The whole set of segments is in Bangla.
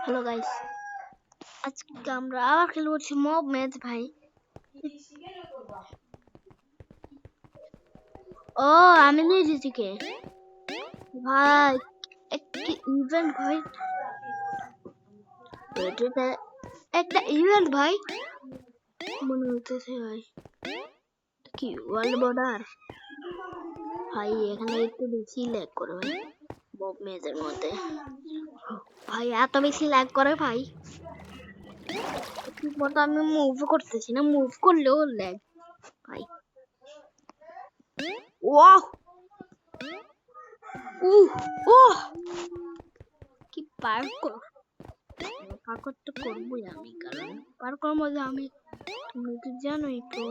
হ্যালো গাইস, আজকে আমরা আবার খেলবো হচ্ছে মব ম্যাচ ভাই। ও আমি নিয়ে এসেছি কে ভাই, একটি ইভেন্ট ভাই, এটা একটা ইভেন্ট ভাই মনে হইতেছে ভাই। কি ওয়ার্ল্ড বর্ডার ভাই, এখানে একটু বেশি ল্যাগ করে ভাই মব ম্যাচের মধ্যে ভাই, এত বেশি ল্যাগ করে ভাই। ঠিক মতো আমি মুভ করতেছি না, মুভ করলেও ল্যাগ ভাই। ওয়াও কি পার্কর তো করবোই আমি, কারণ পার্কর মধ্যে আমি, তুমি তো জানোই তো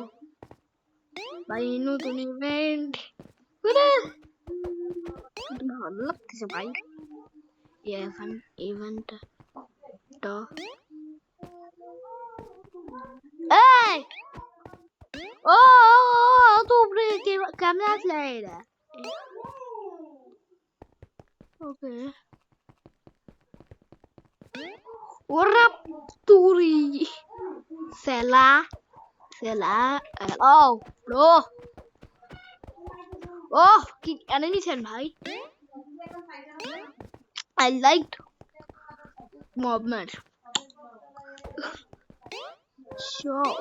ভাই, নতুন ইভেন্ট ভালো লাগতেছে ভাই। ইভেন্টটা এই ও তো উপরে কেমনে আসলে এটা? ওকে ওরা তুরি সেলা ও ব্রো, কি অ্যানিমেশন ভাই। I liked mob match. Sure.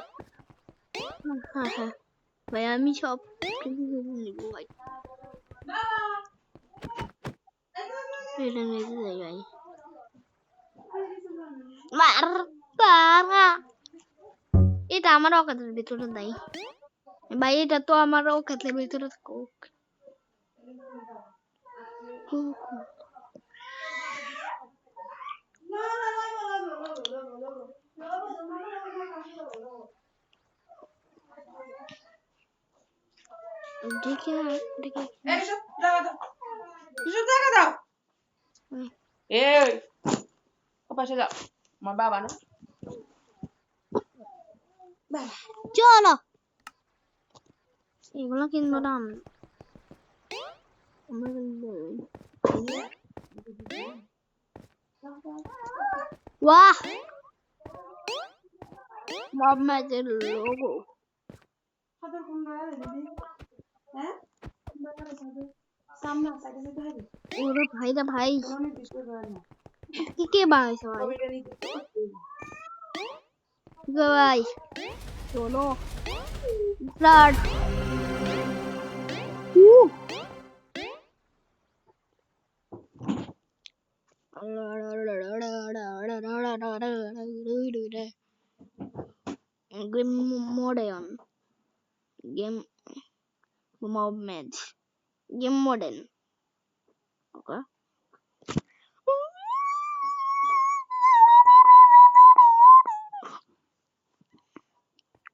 ভাই আমি সব কিছু নিব ভাই, এটা নিতে যাই ভাই। এটা আমার অকাতের ভিতরে নাই ভাই, এটা তো আমার অকাতের ভিতরে থাকুক। চলো এগুলো কিনবো না বাহ, মব ম্যাচের লোগো ওরে ভাই রে ভাই, কে বানাইছে ভাই? ভাই চলো start. Game mob match, game modern. Okay.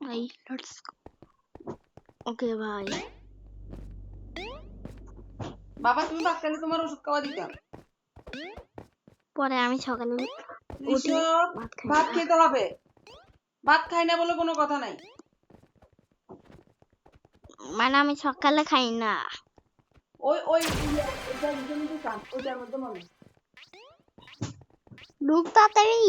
Bye, let's go. Okay, bye. বাবা তুমি বাচ্চাকে তোমার ওষুধ খাওয়া দিতাম, পরে আমি সকালে উঠি ভাত খেতে হবে। ভাত খাই না বলে কোনো কথা নাই, মানে আমি সকালে খাই না। ওই ওই ওইটার মধ্যে কাম, ওইটার মধ্যে মনে ঢুক তাড়াতাড়ি।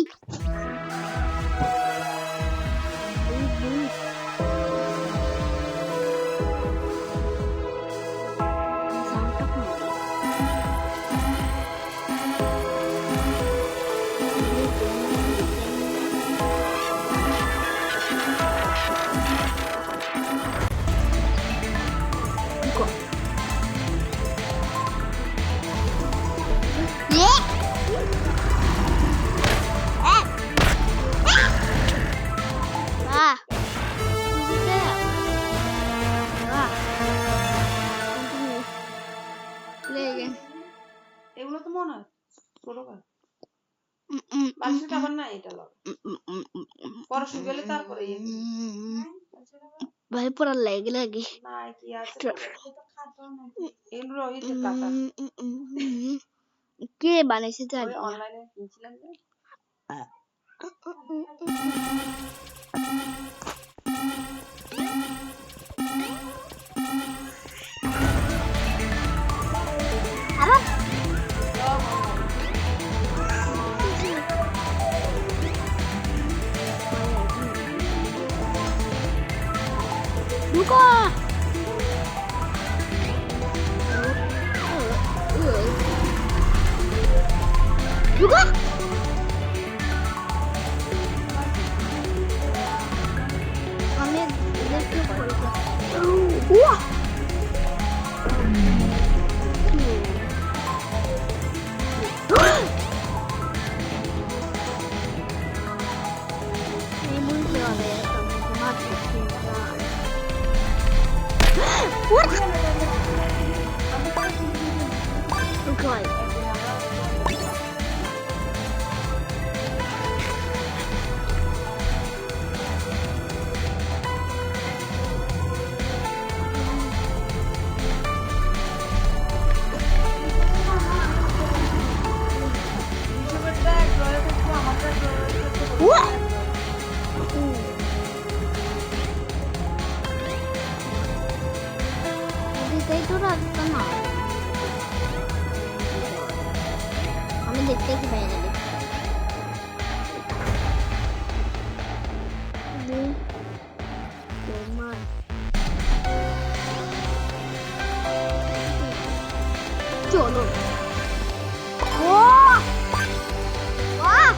এগুলো তো মনে হয় ছোট কাজ, বাচ্চা খাবার না এটা লগ পড়াশোনা গেলে তারপরে ভাই পুরা লাগে না কি আছে এগুলো হইতে কাটা কে বানাইছে জানি না, অনলাইনে কিনছিলাম যে। ঢুকো ঢুকো আমি দেখতে পারবো ওয়া Okay. What? এটাই তো রাস্তা না আমি দেখতে কি বাইরে চলো ও বাহ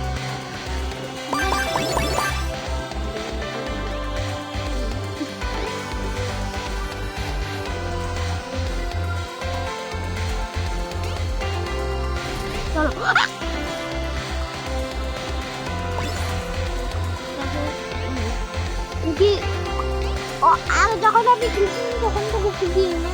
চলো কি ও আর যখন আমি খুশি তখন তো খুশি না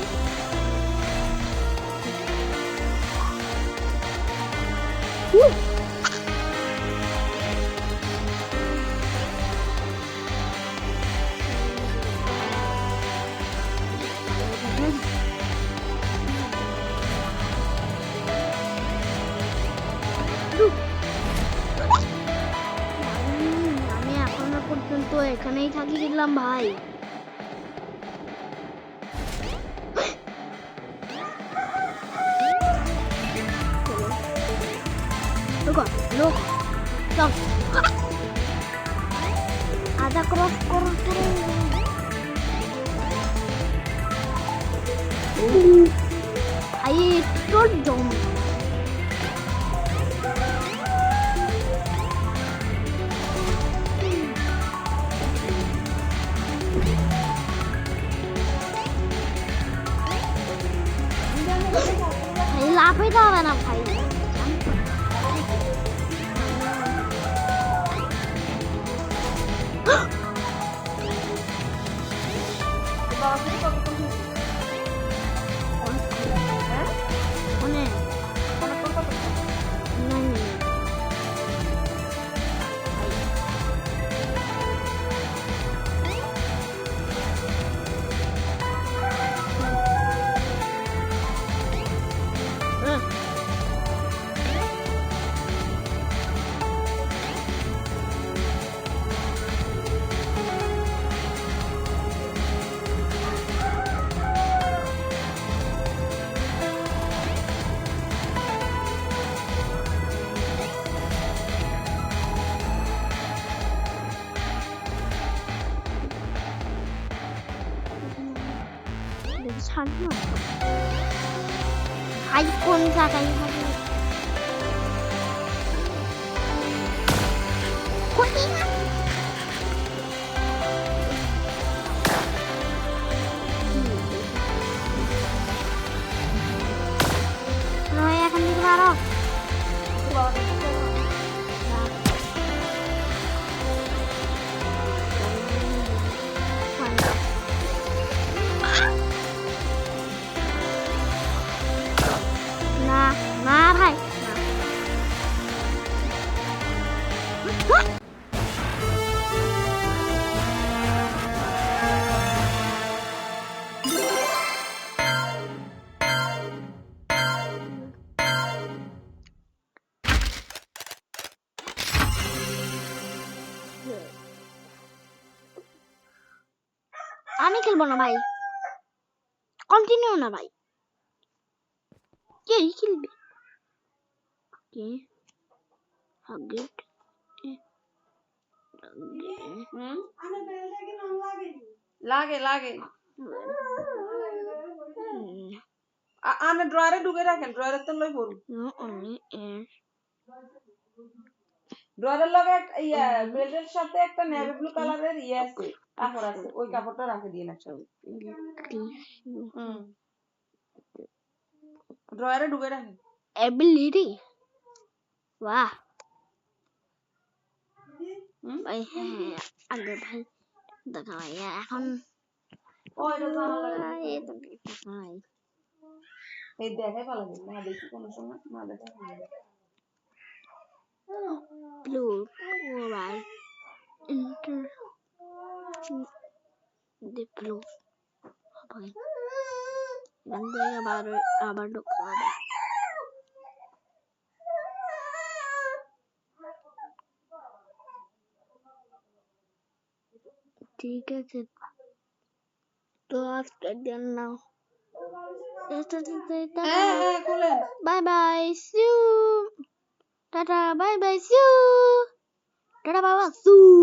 আমি এখনো পর্যন্ত এখানেই থাকি গেলাম ভাই लोग चल आधा क्रॉस करो आई तो जम भाई लाभ ही था ना भाई ছাড়বো ভাই কোন জায়গায় হবে এখন দিতে পারো না না ভাই আমি খেলবো না ভাই কন্টিনিউ না ভাই কে খেলবে কে আগে লাগে লাগে আপনি ড্রয়ারে ঢুকে রাখেন, ড্রয়ারের তো লই পড়ুন। only is ড্রয়ারের লগে বেল্টের সাথে একটা নেভি ব্লু কালারের আছে, কাপড় আছে, ওই কাপড়টা রাখে দিয়ে না। ড্রয়ারে ঢুকে রাখেন। ability. Wow. ভাই হ্যাঁ আগে ভাই দেখা ভাই এখন ওইটা জানা লাগে ভাই এই দেখাই ভালো লাগে না, দেখি কোনো সময় না দেখা blue right enter the blue ভাই বন্ধে আবার ঢুকতে হবে। ঠিক আছে তো আজকের জন্য খুলেন। Bye bye see you tata bye bye see you tata বাবা সু